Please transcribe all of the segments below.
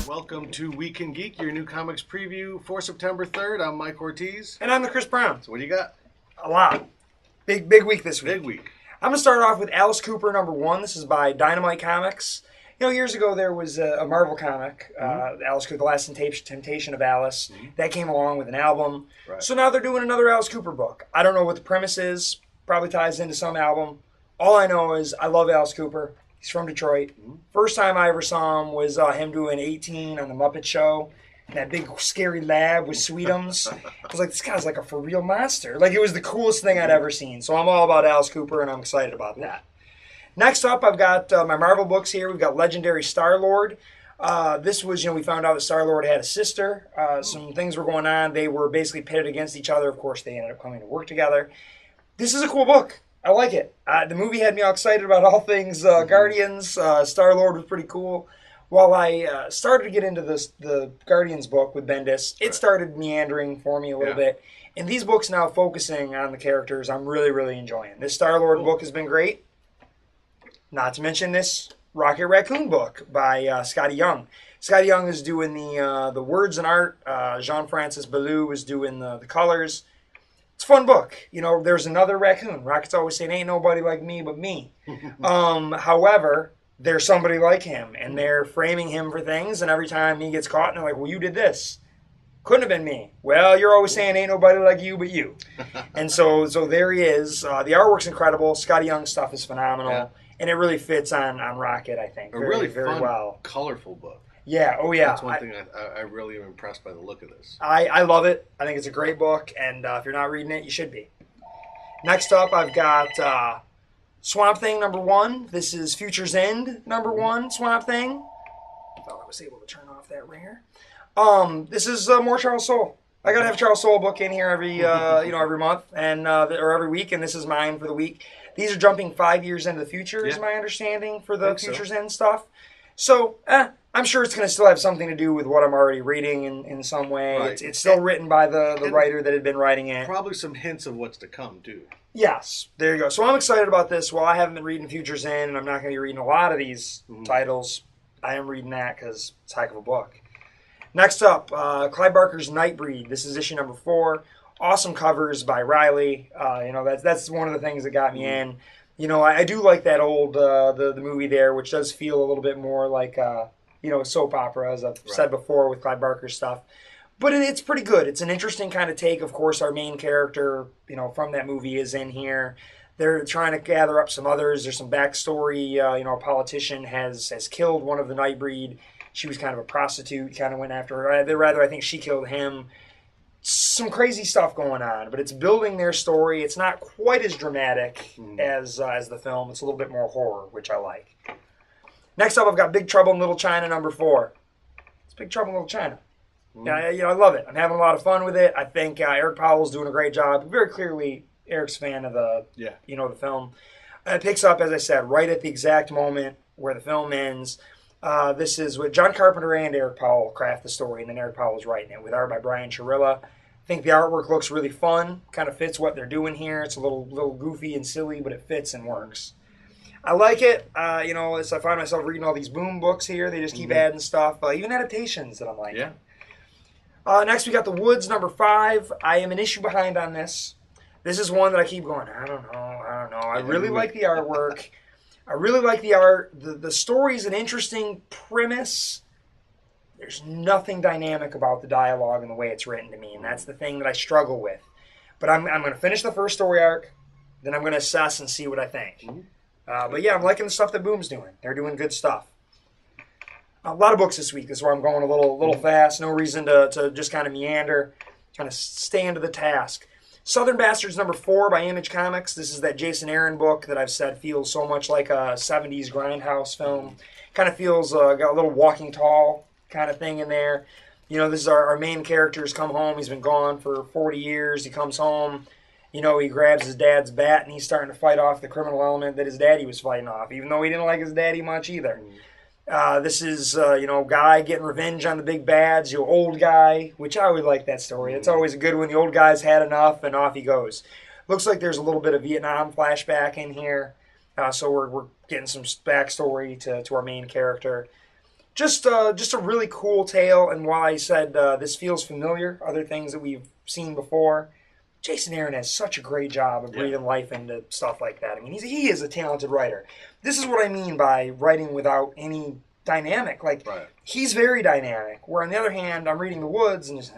Welcome to WeekNGeek, your new comics preview for September 3rd. I'm Mike Ortiz. And I'm the Chris Brown. So what do you got? A lot. Big week this week. Big week. I'm going to start off with Alice Cooper #1. This is by Dynamite Comics. You know, years ago there was a Marvel comic, Alice Cooper, The Last Temptation of Alice, that came along with an album. Right. So now they're doing another Alice Cooper book. I don't know what the premise is. Probably ties into some album. All I know is I love Alice Cooper. He's from Detroit. First time I ever saw him was him doing 18 on The Muppet Show. In that big scary lab with Sweetums. I was like, this guy's like a for real monster. Like, it was the coolest thing I'd ever seen. So I'm all about Alice Cooper, and I'm excited about that. Next up, I've got my Marvel books here. We've got Legendary Star-Lord. This was, we found out that Star-Lord had a sister. Some things were going on. They were basically pitted against each other. Of course, they ended up coming to work together. This is a cool book. I like it. The movie had me all excited about all things Guardians. Star-Lord was pretty cool. While I started to get into the Guardians book with Bendis, it started meandering for me a little bit. And these books now focusing on the characters, I'm really, really enjoying. This Star-Lord book has been great. Not to mention this Rocket Raccoon book by Scotty Young. Scotty Young is doing the words and art. Jean-Francis Ballou is doing the colors. It's a fun book. You know, there's another raccoon. Rocket's always saying, ain't nobody like me but me. However, there's somebody like him, and they're framing him for things, and every time he gets caught, and they're like, well, you did this. Couldn't have been me. Well, you're always saying ain't nobody like you but you. And so there he is. The artwork's incredible. Scotty Young's stuff is phenomenal. Yeah. And it really fits on Rocket, I think. Very fun, well. Colorful book. Yeah, oh yeah. That's one thing I really am impressed by the look of this. I love it. I think it's a great book, and if you're not reading it, you should be. Next up, I've got Swamp Thing #1. This is Future's End #1, Swamp Thing. I thought I was able to turn off that ringer. This is more Charles Soule. I gotta have Charles Soule book in here every every month and or every week, and this is mine for the week. These are jumping 5 years into the future, is my understanding for the Future's End stuff. So, I'm sure it's going to still have something to do with what I'm already reading in some way. Right. It's still written by the writer that had been writing it. Probably some hints of what's to come, too. Yes, there you go. So I'm excited about this. While I haven't been reading Future's End, and I'm not going to be reading a lot of these titles, I am reading that because it's a heck of a book. Next up, Clive Barker's Nightbreed. This is issue #4. Awesome covers by Riley. That's one of the things that got me in. You know, I do like that old the movie there, which does feel a little bit more like soap opera, as I've said before with Clive Barker's stuff. But it's pretty good. It's an interesting kind of take. Of course, our main character, from that movie is in here. They're trying to gather up some others. There's some backstory. A politician has killed one of the Nightbreed. She was kind of a prostitute. Kind of went after her. Rather, I think she killed him. Some crazy stuff going on, but it's building their story. It's not quite as dramatic as the film. It's a little bit more horror, which I like. Next up, I've got Big Trouble in Little China #4. It's Big Trouble in Little China. I love it. I'm having a lot of fun with it. I think Eric Powell's doing a great job. Very clearly, Eric's a fan of the film. It picks up, as I said, right at the exact moment where the film ends. This is with John Carpenter and Eric Powell craft the story, and then Eric Powell's writing it with art by Brian Chirilla. I think the artwork looks really fun, kind of fits what they're doing here. It's a little goofy and silly, but it fits and works. I like it. As I find myself reading all these Boom books here, they just keep adding stuff, even adaptations that I'm liking. Yeah. Next, we got The Woods #5. I am an issue behind on this. This is one that I keep going, I don't know. I really like the artwork. I really like the art. The story is an interesting premise. There's nothing dynamic about the dialogue and the way it's written to me, and that's the thing that I struggle with. But I'm going to finish the first story arc, then I'm going to assess and see what I think. But yeah, I'm liking the stuff that Boom's doing. They're doing good stuff. A lot of books this week. This is where I'm going a little fast. No reason to just kind of meander, kind of stay into the task. Southern Bastards #4 by Image Comics. This is that Jason Aaron book that I've said feels so much like a 70s grindhouse film. Kind of feels got a little Walking Tall kind of thing in there. This is our main character's come home. He's been gone for 40 years. He comes home. He grabs his dad's bat and he's starting to fight off the criminal element that his daddy was fighting off, even though he didn't like his daddy much either. This is, guy getting revenge on the big bads, old guy, which I always like that story. It's always a good one. The old guy's had enough and off he goes. Looks like there's a little bit of Vietnam flashback in here. So we're getting some backstory to our main character. just a really cool tale. And while I said this feels familiar, other things that we've seen before, Jason Aaron has such a great job of breathing life into stuff like that. I mean, he is a talented writer. This is what I mean by writing without any dynamic. Like, he's very dynamic. Where on the other hand, I'm reading The Woods and just,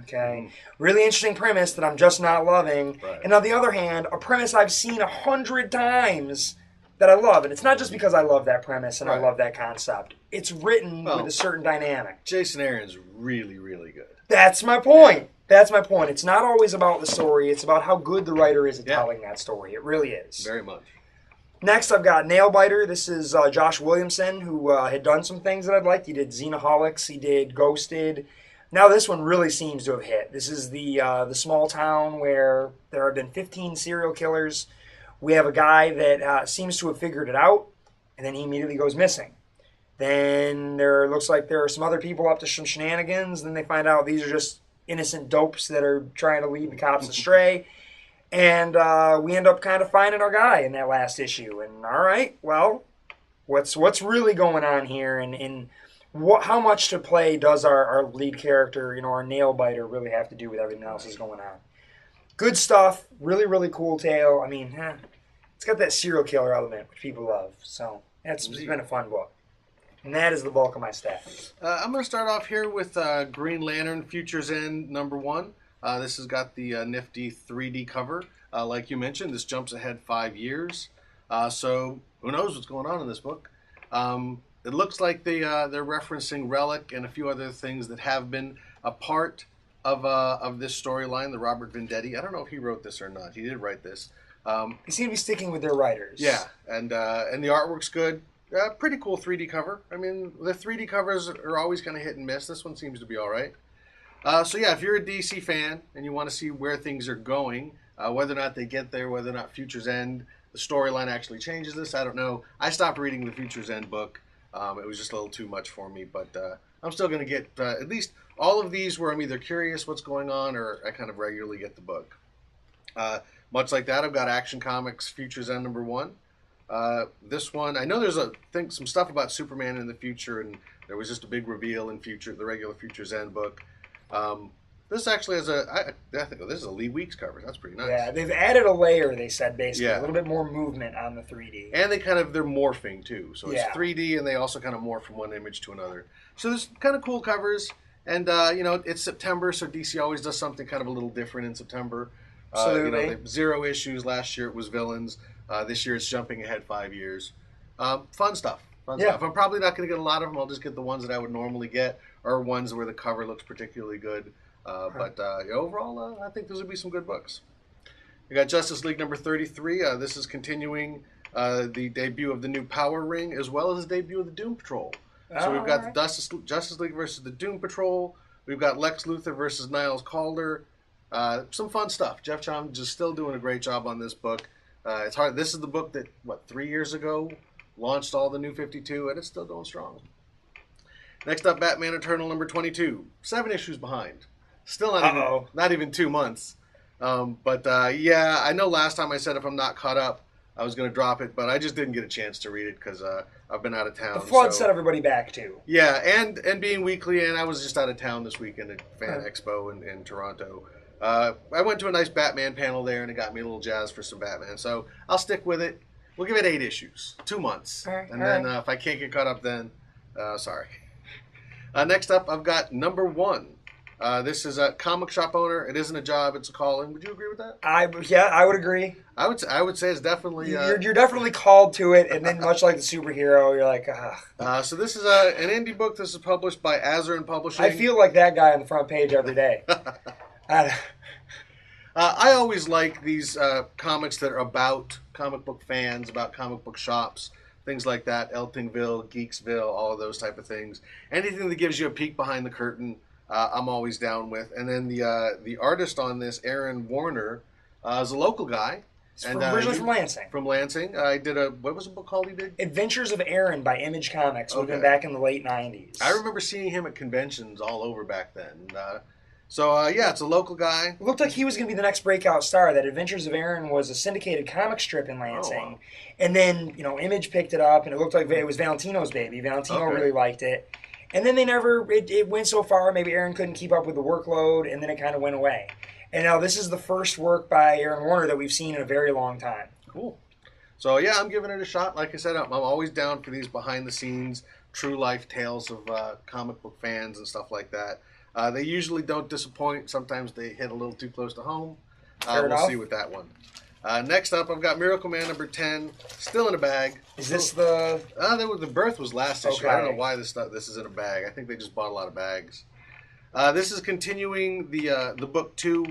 okay, really interesting premise that I'm just not loving. Right. And on the other hand, a premise I've seen 100 times that I love. And it's not just because I love that premise and I love that concept. It's written with a certain dynamic. Jason Aaron's really, really good. That's my point. That's my point. It's not always about the story. It's about how good the writer is at telling that story. It really is. Very much. Next, I've got Nailbiter. This is Josh Williamson, who had done some things that I'd liked. He did Xenoholics. He did Ghosted. Now this one really seems to have hit. This is the small town where there have been 15 serial killers. We have a guy that seems to have figured it out, and then he immediately goes missing. Then there looks like there are some other people up to some shenanigans. Then they find out these are just innocent dopes that are trying to lead the cops astray. And we end up kind of finding our guy in that last issue. And all right, well, what's really going on here? And how much to play does our lead character, our nail biter, really have to do with everything else that's going on? Good stuff. Really, really cool tale. I mean, it's got that serial killer element, which people love. So it's been a fun book. And that is the bulk of my staff. I'm going to start off here with Green Lantern Future's End #1. This has got the nifty 3D cover. Like you mentioned, this jumps ahead 5 years. So who knows what's going on in this book. It looks like they're referencing Relic and a few other things that have been a part of this storyline, the Robert Venditti. I don't know if he wrote this or not. He did write this. They seem to be sticking with their writers. Yeah, and the artwork's good. Pretty cool 3D cover. I mean, the 3D covers are always kind of hit and miss. This one seems to be all right. So yeah, if you're a DC fan and you want to see where things are going, whether or not they get there, whether or not Future's End, the storyline actually changes this, I don't know. I stopped reading the Future's End book. It was just a little too much for me, but I'm still going to get at least all of these where I'm either curious what's going on or I kind of regularly get the book. Much like that, I've got Action Comics Future's End #1. This one, I know there's some stuff about Superman in the future, and there was just a big reveal in the regular Future's End book. This actually has I think this is a Lee Weeks cover. That's pretty nice. Yeah, they've added a layer, they said, basically. A little bit more movement on the 3D. And they're morphing, too. So it's 3D, and they also kind of morph from one image to another. So there's kind of cool covers. And, it's September, so DC always does something kind of a little different in September. Absolutely. 0 issues. Last year it was villains. This year it's jumping ahead 5 years. Fun stuff. Stuff. I'm probably not going to get a lot of them. I'll just get the ones that I would normally get, or ones where the cover looks particularly good. But overall, I think those would be some good books. We got Justice League #33. This is continuing the debut of the new Power Ring, as well as the debut of the Doom Patrol. So we've got the Justice League versus the Doom Patrol. We've got Lex Luthor versus Niles Calder. Some fun stuff. Jeff Johns is still doing a great job on this book. It's hard. This is the book that 3 years ago launched all the New 52, and it's still going strong. Next up, Batman Eternal #22. 7 issues behind. Still not even 2 months. I know last time I said if I'm not caught up, I was going to drop it, but I just didn't get a chance to read it because I've been out of town. The flood set everybody back, too. Yeah, and being weekly, and I was just out of town this weekend at Fan Expo in Toronto. I went to a nice Batman panel there, and it got me a little jazzed for some Batman. So I'll stick with it. We'll give it 8 issues, 2 months. Then if I can't get caught up then, sorry. Next up, I've got #1. This is a comic shop owner. It isn't a job; it's a calling. Would you agree with that? I would agree. I would say it's definitely. You're definitely called to it, and then much like the superhero, you're like, ah. So this is an indie book. This is published by Azerin Publishing. I feel like that guy on the front page every day. I always like these comics that are about comic book fans, about comic book shops, things like that. Eltingville, Geeksville, all of those type of things. Anything that gives you a peek behind the curtain. I'm always down with. And then the artist on this, Aaron Warner, is a local guy. Originally from Lansing. From Lansing. I did what was the book called he did? Adventures of Aaron by Image Comics. Would have been back in the late 90s. I remember seeing him at conventions all over back then. So, yeah, it's a local guy. It looked like he was going to be the next breakout star. That Adventures of Aaron was a syndicated comic strip in Lansing. Oh, wow. And then, Image picked it up, and it looked like it was Valentino's baby. Valentino really liked it. And then it went so far, maybe Aaron couldn't keep up with the workload, and then it kind of went away. And now this is the first work by Aaron Warner that we've seen in a very long time. Cool. So, yeah, I'm giving it a shot. Like I said, I'm always down for these behind-the-scenes, true-life tales of comic book fans and stuff like that. They usually don't disappoint. Sometimes they hit a little too close to home. We'll see with that one. Next up, I've got Miracle Man number 10, still in a bag. Is this the... the birth was last issue. I don't know why this is in a bag. I think they just bought a lot of bags. This is continuing the book 2.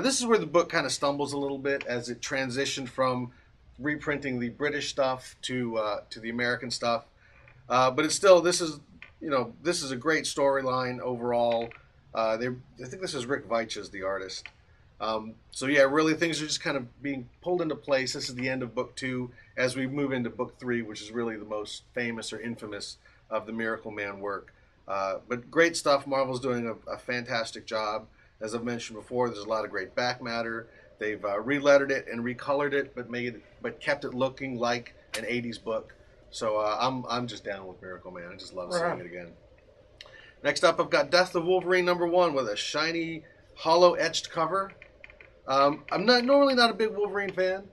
This is where the book kind of stumbles a little bit as it transitioned from reprinting the British stuff to the American stuff. But it's still, this is a great storyline overall. I think this is Rick Veitch as the artist. So yeah, really things are just kind of being pulled into place. This is the end of book 2 as we move into book 3, which is really the most famous or infamous of the Miracle Man work. But great stuff. Marvel's doing a fantastic job. As I've mentioned before, there's a lot of great back matter. They've re-lettered it and recolored it, but kept it looking like an 80s book. So I'm just down with Miracle Man. I just love seeing it again. Next up, I've got Death of Wolverine number 1 with a shiny, hollow etched cover. I'm normally not a big Wolverine fan,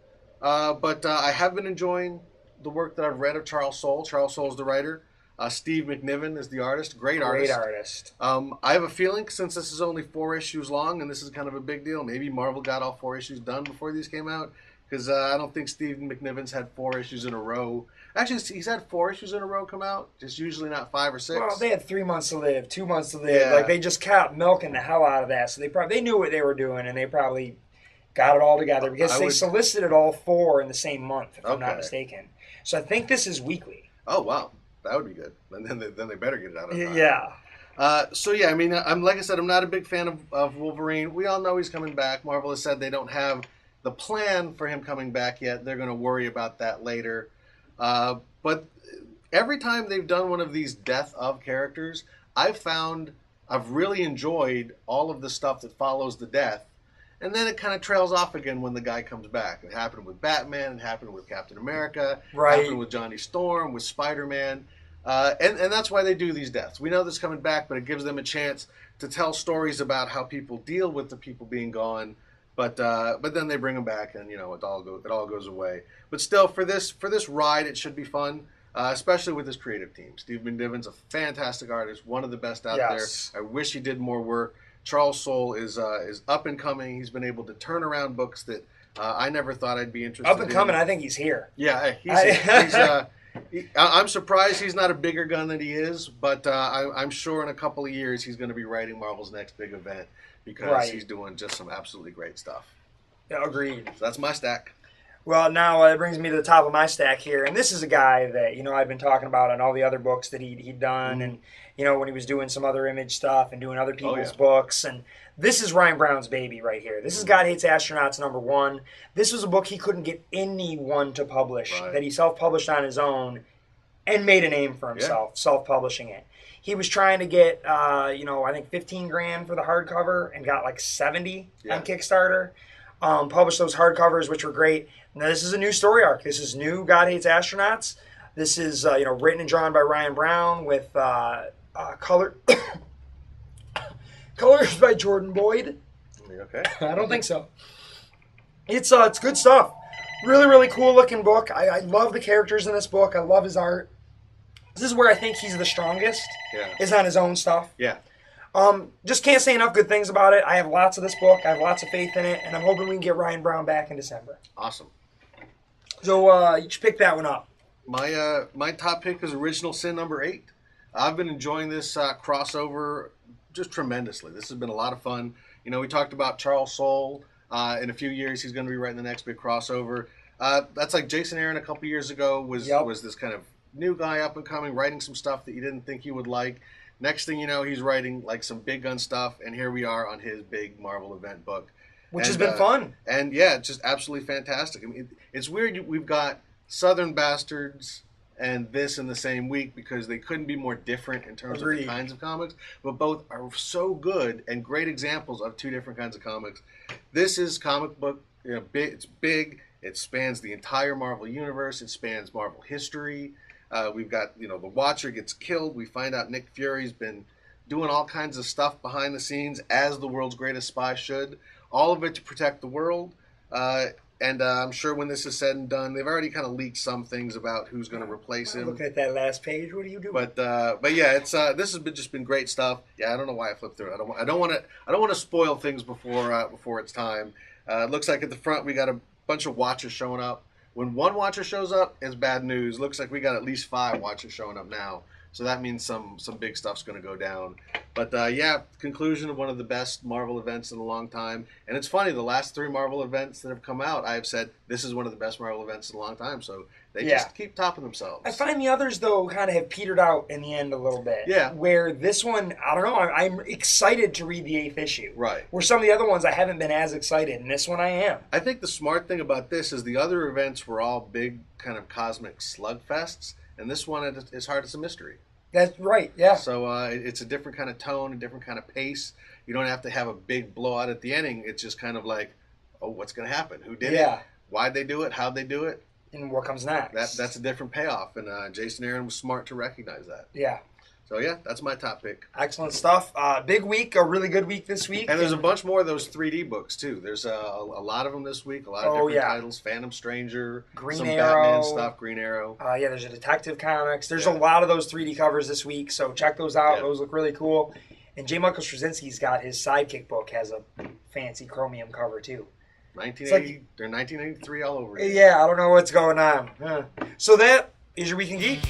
but I have been enjoying the work that I've read of Charles Soule. Charles Soule's the writer. Steve McNiven is the artist. Great artist. I have a feeling, since this is only 4 issues long, and this is kind of a big deal, maybe Marvel got all 4 issues done before these came out, because I don't think Steve McNiven's had 4 issues in a row. Actually, he's had 4 issues in a row come out, just usually not 5 or 6. Well, they had 3 months to live, 2 months to live. Yeah. Like, they just kept milking the hell out of that. So they knew what they were doing, and they probably got it all together, because they solicited all 4 in the same month, if I'm not mistaken. So I think this is weekly. Oh, wow. That would be good. And then they better get it out of time. Yeah. So yeah, I mean, like I said, I'm not a big fan of Wolverine. We all know he's coming back. Marvel has said they don't have the plan for him coming back yet. They're going to worry about that later. But every time they've done one of these death of characters, I've really enjoyed all of the stuff that follows the death. And then it kind of trails off again when the guy comes back. It happened with Batman. It happened with Captain America. It happened with Johnny Storm, with Spider-Man. And that's why they do these deaths. We know this is coming back, but it gives them a chance to tell stories about how people deal with the people being gone. But then they bring them back, and it all goes away. But still, for this ride, it should be fun, especially with this creative team. Steve McNiven's a fantastic artist, one of the best out there. I wish he did more work. Charles Soule is up and coming. He's been able to turn around books that I never thought I'd be interested in. Up and coming, I think he's here. Yeah, he's I'm surprised he's not a bigger gun than he is, but I'm sure in a couple of years he's going to be writing Marvel's next big event, because he's doing just some absolutely great stuff. Yeah, agreed. So that's my stack. Well, now it brings me to the top of my stack here, and this is a guy that I've been talking about on all the other books that he'd done, and when he was doing some other Image stuff and doing other people's books, and this is Ryan Brown's baby right here. This is God Hates Astronauts number 1. This was a book he couldn't get anyone to publish, that he self-published on his own and made a name for himself, self-publishing it. He was trying to get, I think $15,000 for the hardcover and got like 70 on Kickstarter. Published those hardcovers, which were great. Now, this is a new story arc. This is new God Hates Astronauts. This is, written and drawn by Ryan Brown with colors by Jordan Boyd. Okay. I don't think so. It's good stuff. Really, really cool looking book. I love the characters in this book. I love his art. This is where I think he's the strongest. Is on his own stuff. Yeah. Just can't say enough good things about it. I have lots of this book. I have lots of faith in it, and I'm hoping we can get Ryan Brown back in December. Awesome. So you should pick that one up. My top pick is Original Sin number 8. I've been enjoying this crossover just tremendously. This has been a lot of fun. We talked about Charles Soule. In a few years, he's going to be writing the next big crossover. That's like Jason Aaron a couple years ago was this kind of new guy up and coming, writing some stuff that you didn't think he would like. Next thing you know, he's writing like some big gun stuff, and here we are on his big Marvel event book. Which has been fun. And yeah, it's just absolutely fantastic. I mean, it's weird. We've got Southern Bastards and this in the same week because they couldn't be more different in terms of the kinds of comics, but both are so good and great examples of two different kinds of comics. This is comic book, it's big, it spans the entire Marvel universe, it spans Marvel history. We've got, the Watcher gets killed, we find out Nick Fury's been doing all kinds of stuff behind the scenes as the world's greatest spy should, all of it to protect the world. And I'm sure when this is said and done, they've already kind of leaked some things about who's going to replace him. Look at that last page. What are you doing? But yeah, it's this has just been great stuff. Yeah, I don't know why I flipped through it. I don't want to spoil things before it's time. It looks like at the front we got a bunch of Watchers showing up. When one Watcher shows up, it's bad news. Looks like we got at least 5 Watchers showing up now. So that means some big stuff's going to go down. But yeah, conclusion of one of the best Marvel events in a long time. And it's funny, the last 3 Marvel events that have come out, I have said this is one of the best Marvel events in a long time. So they just keep topping themselves. I find the others, though, kind of have petered out in the end a little bit. Yeah. Where this one, I don't know, I'm excited to read the 8th issue. Right. Where some of the other ones I haven't been as excited, and this one I am. I think the smart thing about this is the other events were all big kind of cosmic slugfests. And this one, it's hard as a mystery. That's right, yeah. So it's a different kind of tone, a different kind of pace. You don't have to have a big blowout at the ending. It's just kind of like, oh, what's going to happen? Who did it? Why'd they do it? How'd they do it? And what comes next? That's a different payoff, and Jason Aaron was smart to recognize that. Yeah. So, yeah, that's my top pick. Excellent stuff. Big week, a really good week this week. And there's a bunch more of those 3D books, too. There's a lot of them this week, a lot of different titles. Phantom Stranger, Green some Arrow. Batman stuff, Green Arrow. Yeah, there's a Detective Comics. There's a lot of those 3D covers this week, so check those out. Yeah. Those look really cool. And J. Michael Straczynski's got his Sidekick book, has a fancy chromium cover, too. 1980, they're 1983 all over again. Yeah, I don't know what's going on. So that is your Week in Geek.